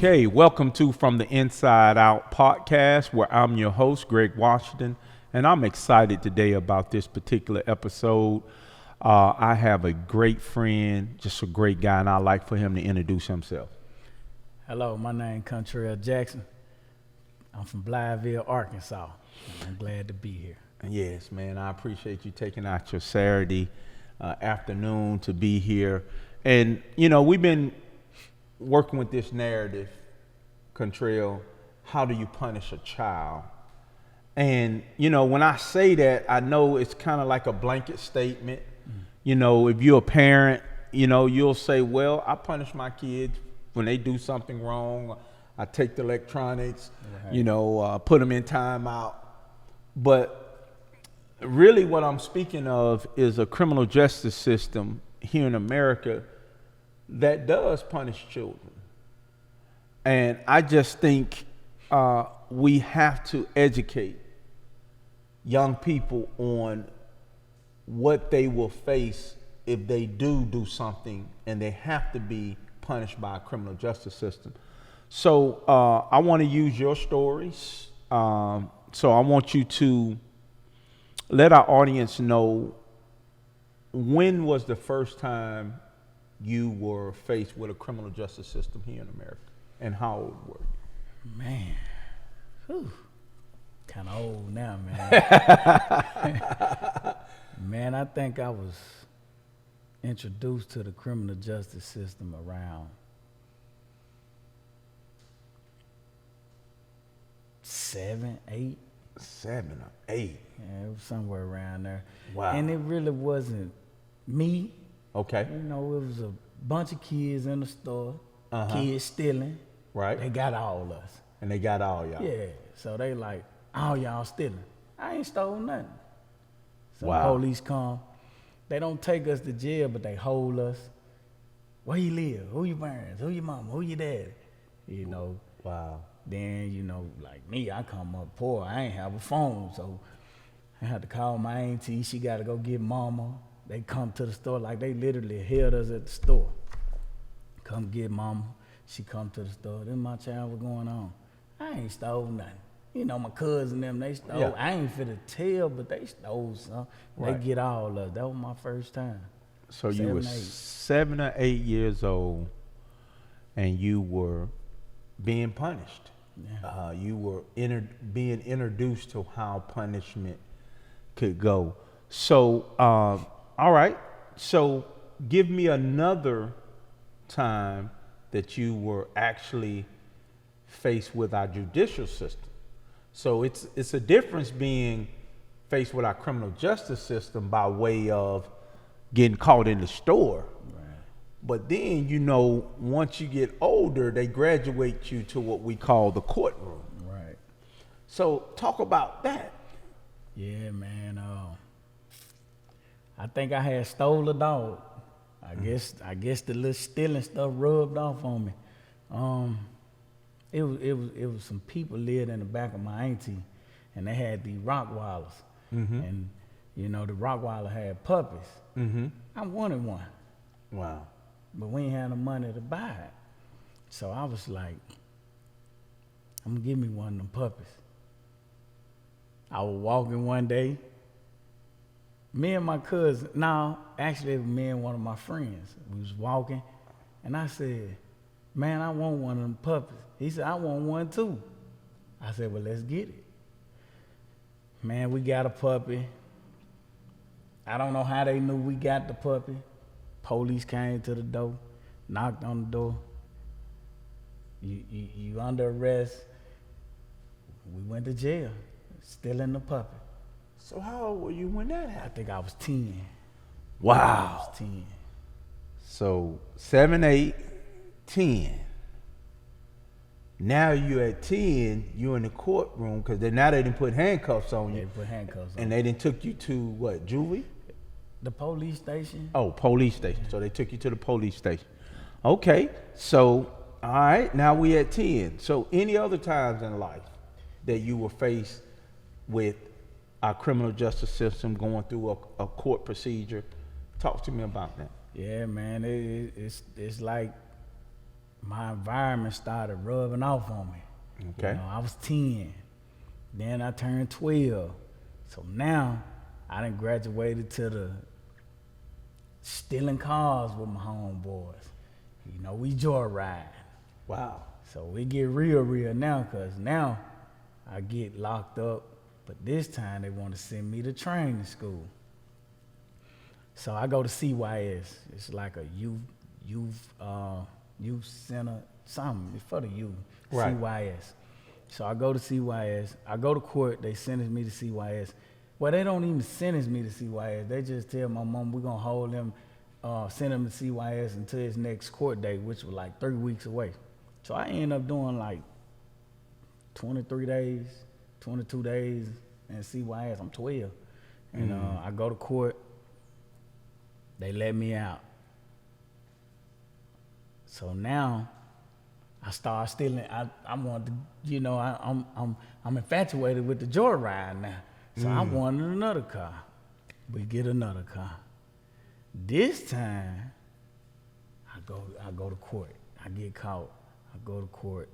Okay, welcome to From the Inside Out podcast, where I'm your host, Greg Washington, and I'm excited today about this particular episode. I have a great friend, just a great guy, and I'd like for him to introduce himself. Hello, my name is Kuntrell Jackson. I'm from Blytheville, Arkansas. I'm glad to be here. Yes, man, I appreciate you taking out your Saturday afternoon to be here. And, you know, we've been working with this narrative, Kuntrell, how do you punish a child? And, you know, when I say that, I know it's kind of like a blanket statement. You know, if you're a parent, you know, you'll say, well, I punish my kids when they do something wrong. I take the electronics, you know, put them in timeout. But really what I'm speaking of is a criminal justice system here in America that does punish children. And I just think we have to educate young people on what they will face if they do something and they have to be punished by a criminal justice system. So I want to use your stories. So I want you to let our audience know, when was the first time you were faced with a criminal justice system here in America, and how old were you? Man, kind of old now, man. Man, I think I was introduced to the criminal justice system around 7, 8. 7 or 8. Yeah, it was somewhere around there. Wow. And it really wasn't me. Okay. You know, it was a bunch of kids in the store, kids stealing. Right. They got all us. And they got all y'all. Yeah. So they like, all y'all stealing. I ain't stole nothing. So Wow. police come. They don't take us to jail, but they hold us. Where you live? Who your parents? Who your mama? Who your daddy? You know. Wow. Then, you know, like me, I come up poor. I ain't have a phone, so I had to call my auntie. She got to go get mama. They come to the store, like they literally held us at the store. Come get mama. She come to the store. Then my child was going on. I ain't stole nothing. You know, my cousin them, they stole. Yeah. I ain't finna tell, but they stole some. Right. They get all of it. That was my first time. So you were 7 or 8 years old, and you were being punished. Yeah. You were being introduced to how punishment could go. So, all right. So give me another time that you were actually faced with our judicial system. So it's a difference being faced with our criminal justice system by way of getting caught in the store. Right. But then, you know, once you get older, they graduate you to what we call the courtroom. Right. So talk about that. Yeah, man. I think I had stole a dog. I guess the little stealing stuff rubbed off on me. It was some people lived in the back of my auntie, and they had these Rottweilers, and you know the Rottweiler had puppies. I wanted one. Wow. But we ain't had no money to buy it. So I was like, I'm gonna give me one of them puppies. I was walking one day. Me and my cousin, actually it was me and one of my friends. We was walking, and I said, man, I want one of them puppies. He said, I want one too. I said, well, let's get it. Man, we got a puppy. I don't know how they knew we got the puppy. Police came to the door, knocked on the door. You under arrest. We went to jail, stealing the puppy. So how old were you when that I happened? think I was 10. Wow. I was 10. So 7, 8, 10. Now you at 10, you in the courtroom, because now they didn't put handcuffs on you. They put handcuffs on. And they didn't took you to what, juvie? The police station. Oh, police station. So they took you to the police station. Okay. So, all right, now we at 10. So any other times in life that you were faced with our criminal justice system going through a court procedure? Talk to me about that. Yeah, man, it's like my environment started rubbing off on me. Okay. You know, I was 10. Then I turned 12. So now I done graduated to the stealing cars with my homeboys. You know, we joyride. Wow. So we get real now, because now I get locked up, but this time they want to send me to training school. So I go to CYS. It's like a youth center, something. It's for the youth. Right. CYS. So I go to CYS. I go to court. They sentence me to CYS. Well, they don't even sentence me to CYS. They just tell my mom we're going to hold him, send him to CYS until his next court date, which was like 3 weeks away. So I end up doing like 23 days, 22 days in CYS. I'm 12. And I go to court. They let me out. So now I start stealing. I want to, you know, I'm infatuated with the joyride now. So I wanted another car. We get another car. This time I go to court. I get caught. I go to court.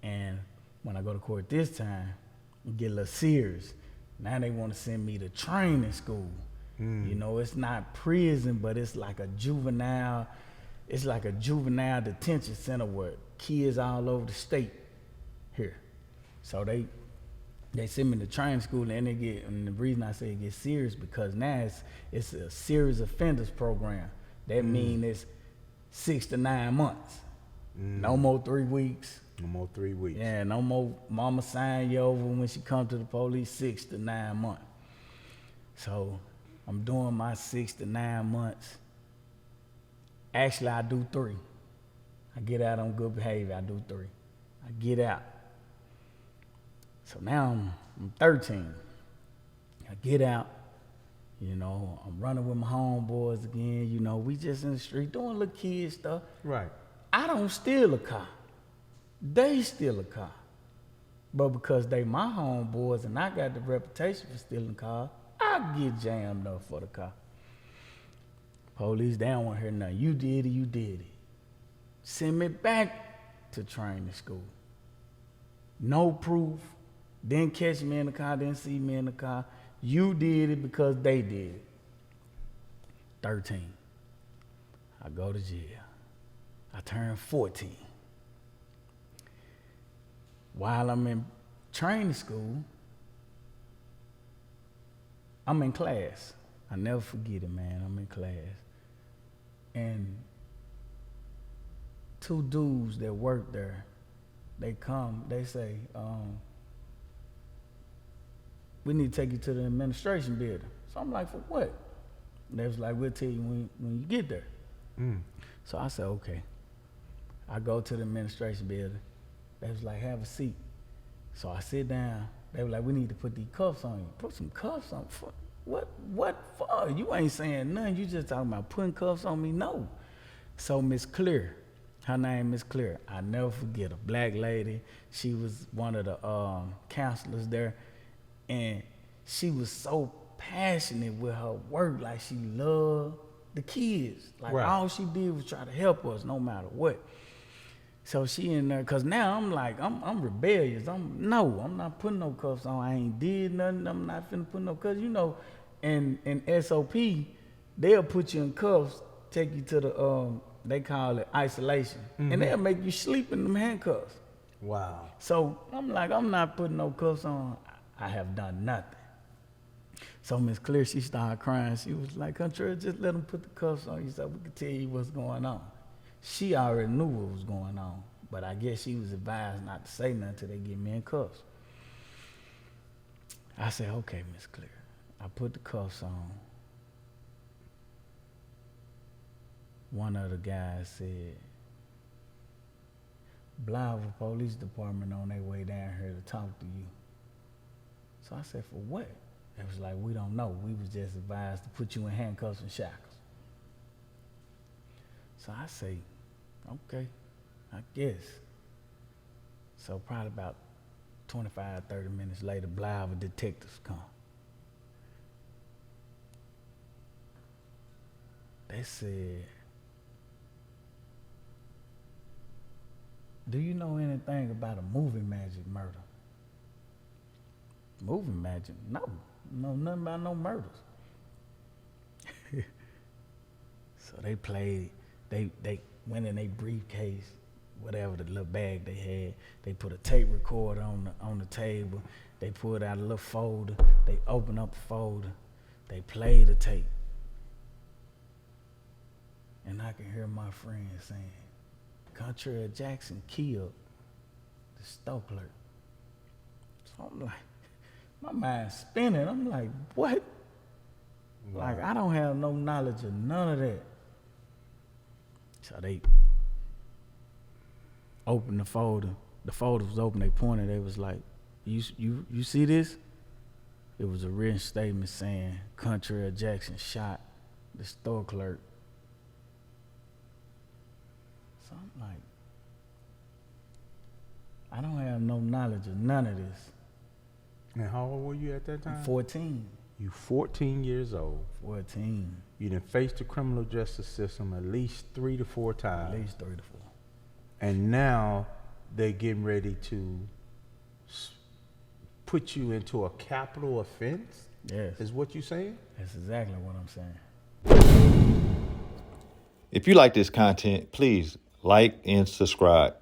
And when I go to court this time, it get a little serious. Now they want to send me to training school. You know, it's not prison, but it's like a juvenile. It's like a juvenile detention center where kids all over the state here. So they send me to training school, and and the reason I say it gets serious because now it's a serious offenders program. That means it's 6 to 9 months. No more 3 weeks. No more 3 weeks. Yeah, no more mama sign you over when she come to the police. 6 to 9 months. So I'm doing my 6 to 9 months. Actually, I do 3. I get out on good behavior. I do 3. I get out. So now I'm 13. I get out. You know, I'm running with my homeboys again. You know, we just in the street doing little kid stuff. Right. I don't steal a car. They steal a car. But because they my homeboys and I got the reputation for stealing cars, I get jammed up for the car. Police, they don't want to hear nothing. You did it. Send me back to training school. No proof. Didn't catch me in the car, didn't see me in the car. You did it because they did it. 13. I go to jail. I turn 14. While I'm in training school, I'm in class. I never forget it, man. I'm in class. And 2 dudes that work there, they come, they say, we need to take you to the administration building. So I'm like, for what? They was like, we'll tell you when you get there. So I said, okay. I go to the administration building. They was like, have a seat. So I sit down. They were like, we need to put these cuffs on you. Put some cuffs on? For what for? You ain't saying nothing. You just talking about putting cuffs on me? No. So Miss Clear, her name Miss Clear. I never forget, a black lady. She was one of the counselors there. And she was so passionate with her work. Like, she loved the kids. Like, right. All she did was try to help us no matter what. So she in there, cause now I'm like, I'm rebellious. I'm not putting no cuffs on. I ain't did nothing. I'm not finna put no cuffs. You know, in SOP, they'll put you in cuffs, take you to the they call it isolation, and they'll make you sleep in them handcuffs. Wow. So I'm like, I'm not putting no cuffs on. I have done nothing. So Miss Clear, she started crying. She was like, Kuntrell, just let them put the cuffs on you so we can tell you what's going on. She already knew what was going on, but I guess she was advised not to say nothing until they get me in cuffs. I said, okay, Miss Clear. I put the cuffs on. One of the guys said, Blythe Police Department on their way down here to talk to you. So I said, for what? It was like, we don't know. We was just advised to put you in handcuffs and shackles. So I say, okay, I guess. So probably about 25, 30 minutes later, Blythe detectives come. They said, Do you know anything about a movie magic murder? Movie magic? No. Know nothing about no murders. So they played, they went in their briefcase, whatever the little bag they had. They put a tape recorder on the table. They pulled out a little folder. They opened up the folder. They played the tape. And I can hear my friend saying, Kuntrell Jackson killed the store clerk. So I'm like, my mind's spinning. I'm like, what? Wow. Like, I don't have no knowledge of none of that. So they opened the folder. The folder was open. They pointed. They was like, you see this? It was a written statement saying Kuntrell Jackson shot the store clerk. So I'm like, I don't have no knowledge of none of this. And how old were you at that time? 14. You 14 years old. 14. You done faced the criminal justice system at least 3 to 4 times. At least 3 to 4. And now they're getting ready to put you into a capital offense? Yes. Is what you saying? That's exactly what I'm saying. If you like this content, please like and subscribe.